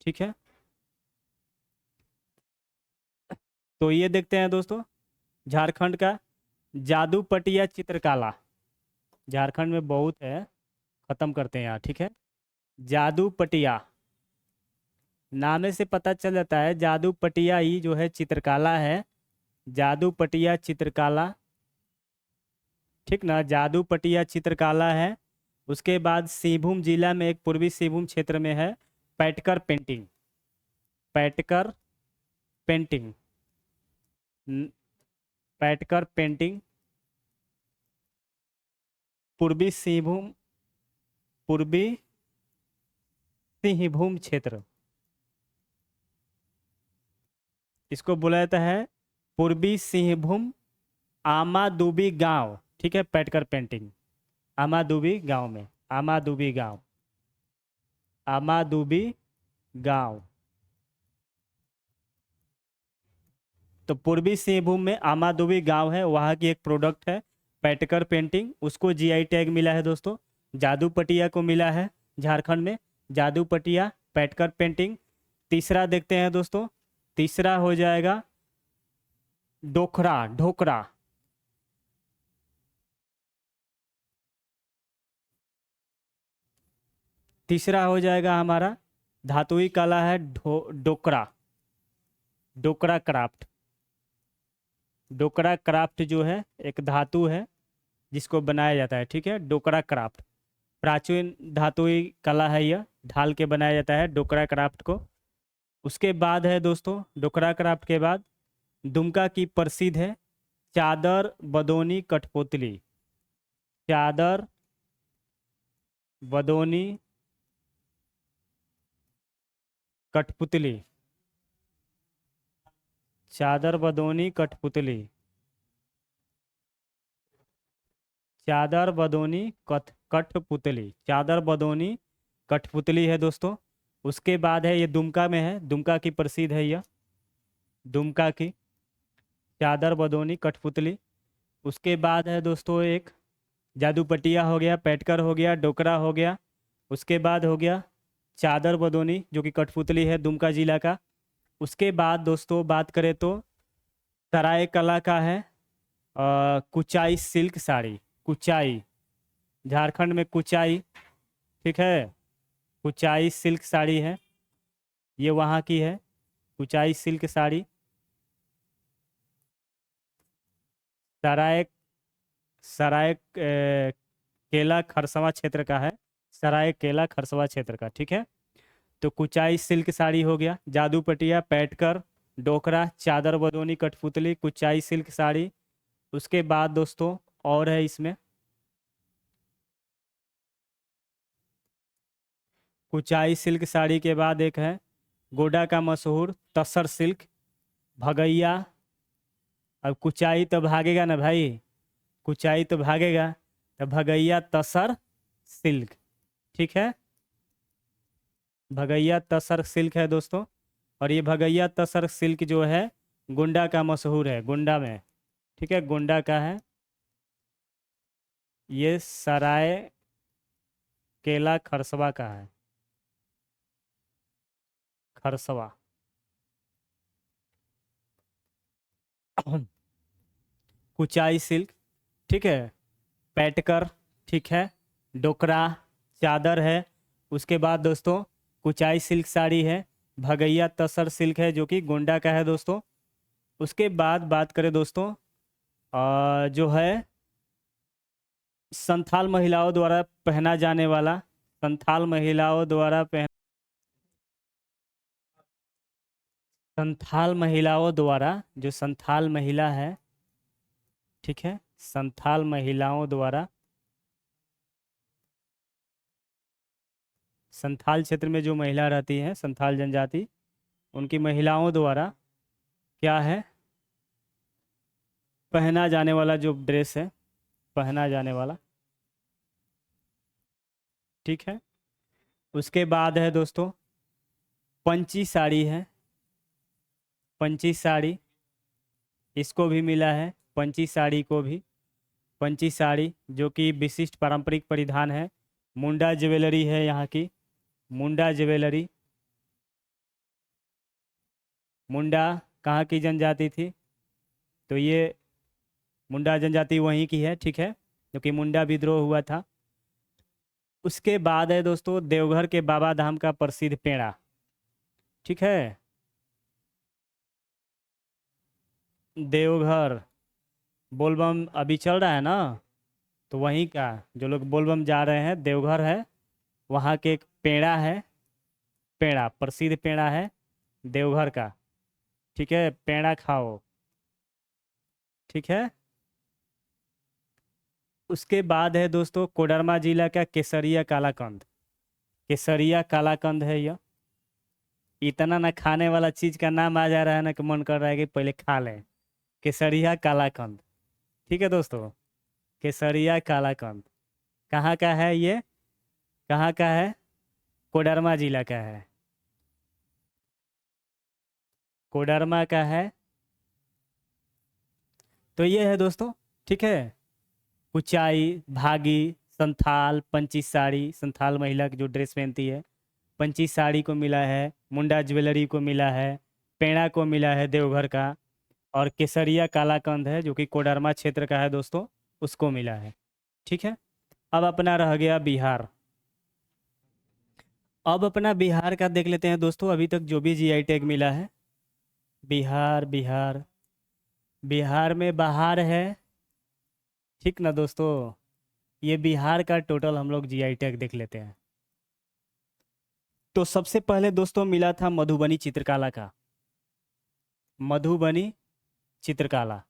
ठीक है, तो ये देखते हैं दोस्तों झारखंड का जादू पटिया चित्रकला। झारखंड में बहुत है, खत्म करते हैं यहाँ। ठीक है, जादू पटिया नामे से पता चल जाता है, जादू पटिया ही जो है चित्रकला है। जादू पटिया चित्रकला, ठीक ना, जादू पटिया चित्रकला है। उसके बाद सिंहभूम जिला में, एक पूर्वी सिंहभूम क्षेत्र में है, पैटकर पेंटिंग। पैटकर पेंटिंग, न- पैटकर पेंटिंग, पूर्वी सिंहभूम, पूर्वी सिंहभूम क्षेत्र, इसको बोला जाता है पूर्वी सिंहभूम आमादुबी गांव। ठीक है, पैटकर पेंटिंग आमादुबी गांव में, आमादुबी गांव, आमादुबी गांव। तो पूर्वी सिंहभूम में आमादुबी गांव है, वहाँ की एक प्रोडक्ट है पैटकर पेंटिंग, उसको जीआई टैग मिला है दोस्तों। जादू पटिया को मिला है झारखंड में, जादू पटिया, पैटकर पेंटिंग। तीसरा देखते हैं दोस्तों, तीसरा हो जाएगा डोकरा, ढोकरा। तीसरा हो जाएगा हमारा धातुई कला है, डोकरा, डोकरा क्राफ्ट। डोकरा क्राफ्ट जो है एक धातु है जिसको बनाया जाता है। ठीक है, डोकरा क्राफ्ट प्राचीन धातुई कला है, यह ढाल के बनाया जाता है डोकरा क्राफ्ट को। उसके बाद है दोस्तों, डोकरा क्राफ्ट के बाद दुमका की प्रसिद्ध है चादर बदोनी कठपुतली। चादर बदोनी कठपुतली, चादर बदोनी कठपुतली, चादर बदोनी कठपुतली, चादर बदोनी कठपुतली है दोस्तों। उसके बाद है, ये दुमका में है, दुमका की प्रसिद्ध है यह, दुमका की चादर बदोनी कठपुतली। उसके बाद है दोस्तों एक जादू पटिया हो गया, पैटकर हो गया, डोकरा हो गया। उसके बाद हो गया चादर बदोनी जो कि कठपुतली है दुमका जिला का। उसके बाद दोस्तों बात करें तो सराय कला का है कुचाई सिल्क साड़ी। कुचाई, झारखंड में कुचाई, ठीक है, कुचाई सिल्क साड़ी है, ये वहाँ की है कुचाई सिल्क साड़ी। सराय, सराय केला खरसवा क्षेत्र का है, सराय केला खरसवा क्षेत्र का। ठीक है, तो कुचाई सिल्क साड़ी हो गया, जादू पटिया, पैटकर, डोकरा, चादर बदोनी कठपुतली, कुचाई सिल्क साड़ी। उसके बाद दोस्तों और है इसमें कुचाई सिल्क साड़ी के बाद एक है गोडा का मशहूर तसर सिल्क, भगैया। अब कुचाई तो भागेगा ना भाई, कुचाई तो भागेगा, तो भगैया तसर सिल्क। ठीक है, भगैया तसर सिल्क है दोस्तों। और ये भगैया तसर सिल्क जो है गोंडा का मशहूर है, गोंडा में। ठीक है, गोंडा का है ये, सराय केला खरसवा का है, खरसवा। कुचाई सिल्क, ठीक है, पैटकर, ठीक है, डोकरा चादर है। उसके बाद दोस्तों कुचाई सिल्क साड़ी है, भगैया तसर सिल्क है जो कि गोंडा का है दोस्तों। उसके बाद बात करें दोस्तों जो है संथाल महिलाओं द्वारा पहना जाने वाला, संथाल महिलाओं द्वारा संथाल महिलाओं द्वारा, जो संथाल महिला है, ठीक है, संथाल महिलाओं द्वारा, संथाल क्षेत्र में जो महिला रहती हैं, संथाल जनजाति, उनकी महिलाओं द्वारा क्या है, पहना जाने वाला जो ड्रेस है, पहना जाने वाला, ठीक है। उसके बाद है दोस्तों पंची साड़ी है, पंची साड़ी, इसको भी मिला है, पंची साड़ी को भी, पंची साड़ी जो कि विशिष्ट पारंपरिक परिधान है। मुंडा ज्वेलरी है यहाँ की, मुंडा ज्वेलरी, मुंडा कहाँ की जनजाति थी, तो ये मुंडा जनजाति वहीं की है, ठीक है, क्योंकि मुंडा विद्रोह हुआ था। उसके बाद है दोस्तों देवघर के बाबा धाम का प्रसिद्ध पेड़ा, ठीक है, देवघर, बोलबम अभी चल रहा है ना, तो वहीं का जो लोग बोलबम जा रहे हैं, देवघर है, वहाँ के एक पेड़ा है, पेड़ा प्रसिद्ध पेड़ा है देवघर का, ठीक है, पेड़ा खाओ, ठीक है। उसके बाद है दोस्तों कोडरमा जिला का केसरिया कालाकंद, केसरिया कालाकंद है यह, इतना ना खाने वाला चीज का नाम आ जा रहा है ना कि मन कर रहा है कि पहले खा लें। केसरिया कालाकंद, ठीक है दोस्तों, केसरिया कालाकंद कहाँ का है ये, कहाँ का है, कोडरमा जिला का है, कोडरमा का है। तो ये है दोस्तों, ठीक है, कुचाई, भागी, संथाल, पंची साड़ी, संथाल महिला की जो ड्रेस पहनती है, पंची साड़ी को मिला है, मुंडा ज्वेलरी को मिला है, पेड़ा को मिला है देवघर का, और केसरिया कालाकंद है जो कि कोडरमा क्षेत्र का है दोस्तों, उसको मिला है, ठीक है। अब अपना रह गया बिहार, अब अपना बिहार का देख लेते हैं दोस्तों, अभी तक जो भी जीआई टैग मिला है। बिहार, बिहार, बिहार में बाहर है, ठीक ना दोस्तों, ये बिहार का टोटल हम लोग जीआई टैग देख लेते हैं। तो सबसे पहले दोस्तों मिला था मधुबनी चित्रकला का, मधुबनी चित्रकला,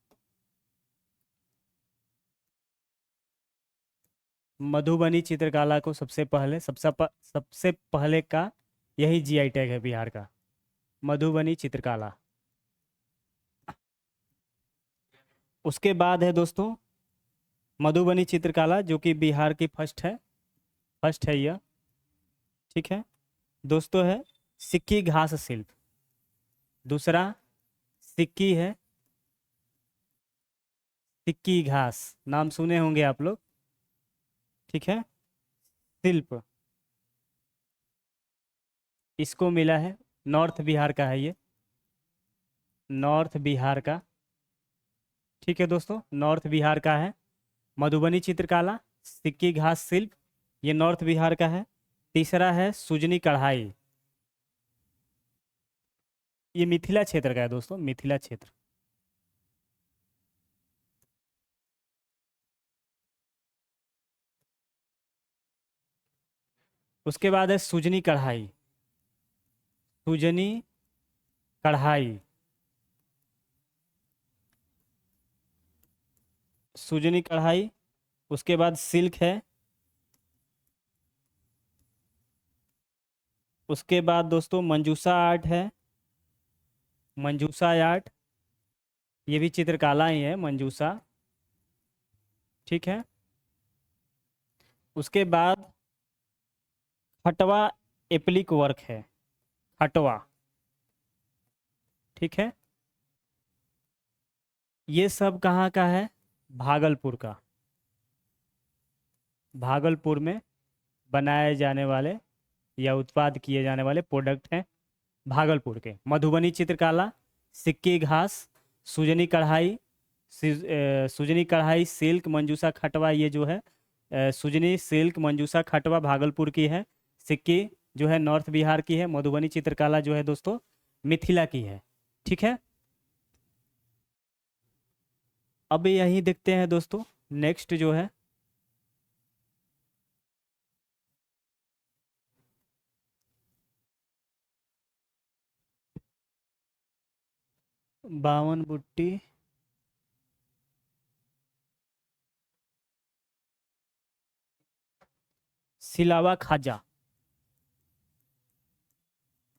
मधुबनी चित्रकला को सबसे पहले, सबसे पहले का यही जीआई टैग है बिहार का, मधुबनी चित्रकला। उसके बाद है दोस्तों मधुबनी चित्रकला जो कि बिहार की फर्स्ट है, फर्स्ट है यह, ठीक है दोस्तों, है सिक्की घास शिल्प, दूसरा सिक्की है, सिक्की घास, नाम सुने होंगे आप लोग, ठीक है, शिल्प, इसको मिला है, नॉर्थ बिहार का है ये, नॉर्थ बिहार का, ठीक है दोस्तों, नॉर्थ बिहार का है मधुबनी चित्रकला, सिक्की घास शिल्प, ये नॉर्थ बिहार का है। तीसरा है सुजनी कढ़ाई, ये मिथिला क्षेत्र का है दोस्तों, मिथिला क्षेत्र। उसके बाद है सुजनी कढ़ाई, सुजनी कढ़ाई, सुजनी कढ़ाई। उसके बाद सिल्क है, उसके बाद दोस्तों मंजूसा आर्ट है, मंजूसा आर्ट, ये भी चित्रकला ही है मंजूसा, ठीक है। उसके बाद हटवा एप्लिक वर्क है, हटवा, ठीक है, ये सब कहाँ का है, भागलपुर का, भागलपुर में बनाए जाने वाले या उत्पाद किए जाने वाले प्रोडक्ट हैं भागलपुर के। मधुबनी चित्रकला, सिक्की घास, सुजनी कढ़ाई, सुजनी कढ़ाई, सिल्क, मंजूसा खटवा, ये जो है सुजनी सिल्क मंजूसा खटवा भागलपुर की है, सिक्की जो है नॉर्थ बिहार की है, मधुबनी चित्रकला जो है दोस्तों मिथिला की है, ठीक है। अब यही देखते हैं दोस्तों नेक्स्ट जो है बावन बुट्टी, सिलावा खाजा,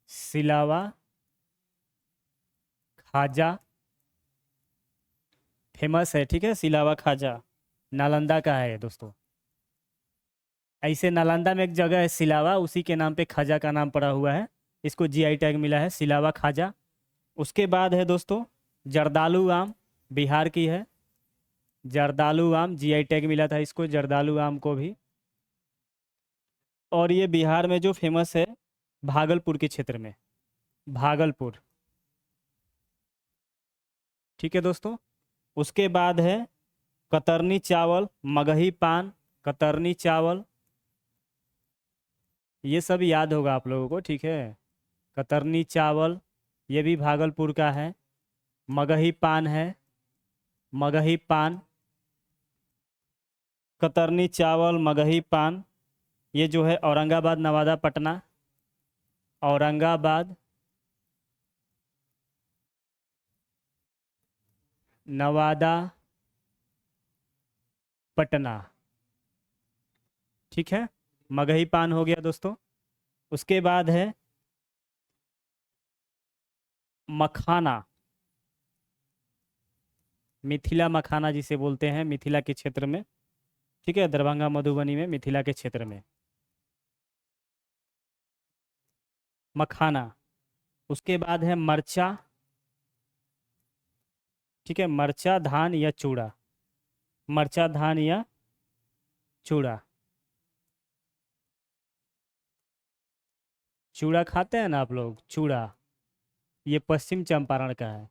सिलावा खाजा फेमस है, ठीक है। सिलावा खाजा नालंदा का है दोस्तों। ऐसे नालंदा में एक जगह है सिलावा, उसी के नाम पे खाजा का नाम पड़ा हुआ है। इसको जीआई टैग मिला है, सिलावा खाजा। उसके बाद है दोस्तों जर्दालू आम, बिहार की है। जर्दालू आम जीआई टैग मिला था इसको, जर्दालू आम को भी। और ये बिहार में जो फेमस है भागलपुर के क्षेत्र में, भागलपुर, ठीक है दोस्तों। उसके बाद है कतरनी चावल, मगही पान, कतरनी चावल, ये सब याद होगा आप लोगों को, ठीक है। कतरनी चावल ये भी भागलपुर का है। मगही पान है, मगही पान, कतरनी चावल, मगही पान, ये जो है औरंगाबाद, नवादा, पटना, औरंगाबाद, नवादा, पटना, ठीक है। मगही पान हो गया दोस्तों। उसके बाद है मखाना, मिथिला मखाना जिसे बोलते हैं, मिथिला के क्षेत्र में, ठीक है। दरभंगा मधुबनी में, मिथिला के क्षेत्र में मखाना। उसके बाद है मरचा, ठीक है। मरचा धान या चूड़ा, मरचा धान या चूड़ा, चूड़ा खाते हैं ना आप लोग, चूड़ा, ये पश्चिम चंपारण का है,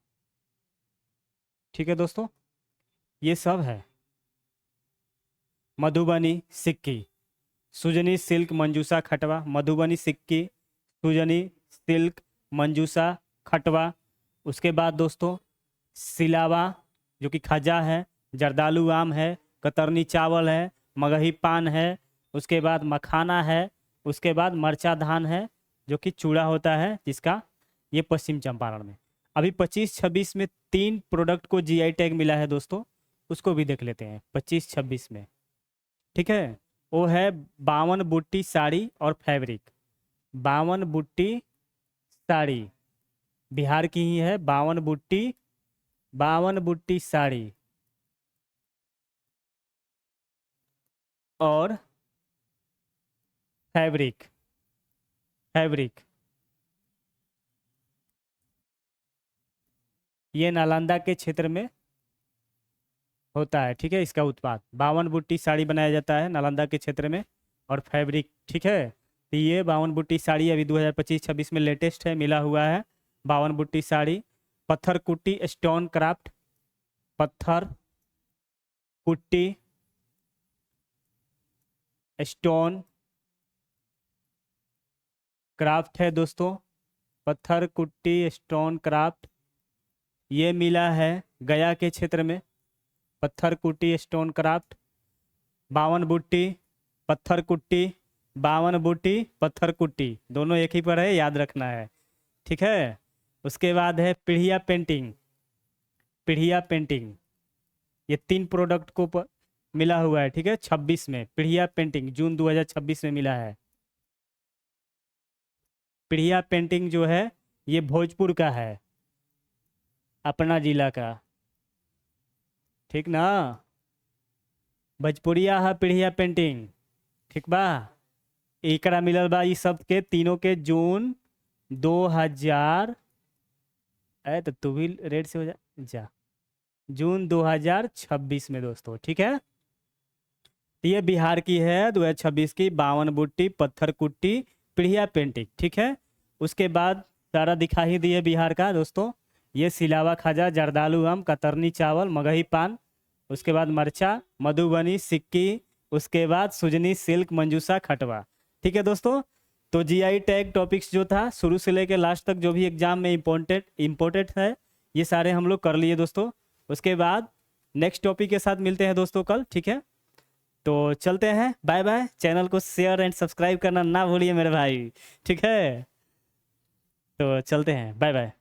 ठीक है दोस्तों। ये सब है। मधुबनी सिक्की, सुजनी सिल्क मंजूसा खटवा, मधुबनी सिक्की, सुजनी सिल्क मंजूसा खटवा। उसके बाद दोस्तों सिलावा जो कि खजा है, जर्दालू आम है, कतरनी चावल है, मगही पान है, उसके बाद मखाना है, उसके बाद मरचा धान है जो कि चूड़ा होता है जिसका, ये पश्चिम चंपारण में। अभी 25-26 में 3 प्रोडक्ट को जीआई टैग मिला है दोस्तों, उसको भी देख लेते हैं 25-26 में, ठीक है। वो है बावन बुट्टी साड़ी और फैब्रिक। बावन बुट्टी साड़ी बिहार की ही है, बावन बुट्टी, बावन बुट्टी साड़ी और फैब्रिक, फैब्रिक ये नालंदा के क्षेत्र में होता है, ठीक है। इसका उत्पाद बावन बुट्टी साड़ी बनाया जाता है नालंदा के क्षेत्र में, और फैब्रिक, ठीक है। तो ये बावन बुट्टी साड़ी अभी 2025-26 में लेटेस्ट है, मिला हुआ है बावन बुट्टी साड़ी। पत्थर कुट्टी स्टोन क्राफ्ट, पत्थर कुट्टी स्टोन क्राफ्ट है दोस्तों, पत्थर कुट्टी स्टोन क्राफ्ट, ये मिला है गया के क्षेत्र में। पत्थर कुट्टी स्टोन क्राफ्ट, बावन बुट्टी, पत्थर कुट्टी, बावन बुट्टी, पत्थर कुट्टी, दोनों एक ही पर है, याद रखना है, ठीक है। उसके बाद है पीढ़िया पेंटिंग, पीढ़िया पेंटिंग, ये 3 प्रोडक्ट को मिला हुआ है, ठीक है। 26 में पीढ़िया पेंटिंग जून 2026 में मिला है। पीढ़िया पेंटिंग जो है ये भोजपुर का है, अपना जिला का, ठीक ना। भोजपुरिया है पीढ़िया पेंटिंग, ठीक बा। एकरा मिलल बा ई सब के तीनों के जून 2000, तो तू भी रेड से हो जा, जा जून 2026 में दोस्तों, ठीक है। तो ये बिहार की है 2026 की बावन बुट्टी पत्थर कुट्टी पीढ़िया पेंटिंग, ठीक है। उसके बाद सारा दिखा ही दिए बिहार का दोस्तों। ये सिलावा खाजा, जर्दालू आम, कतरनी चावल, मगही पान, उसके बाद मरचा, मधुबनी सिक्की, उसके बाद सुजनी सिल्क मंजूसा खटवा, ठीक है दोस्तों। तो जीआई टैग टॉपिक्स जो था शुरू से लेकर लास्ट तक जो भी एग्जाम में इम्पोर्टेंट है, ये सारे हम लोग कर लिए दोस्तों। उसके बाद नेक्स्ट टॉपिक के साथ मिलते हैं दोस्तों कल, ठीक है। तो चलते हैं, बाय बाय। चैनल को शेयर एंड सब्सक्राइब करना ना भूलिए मेरे भाई, ठीक है। तो चलते हैं, बाय बाय।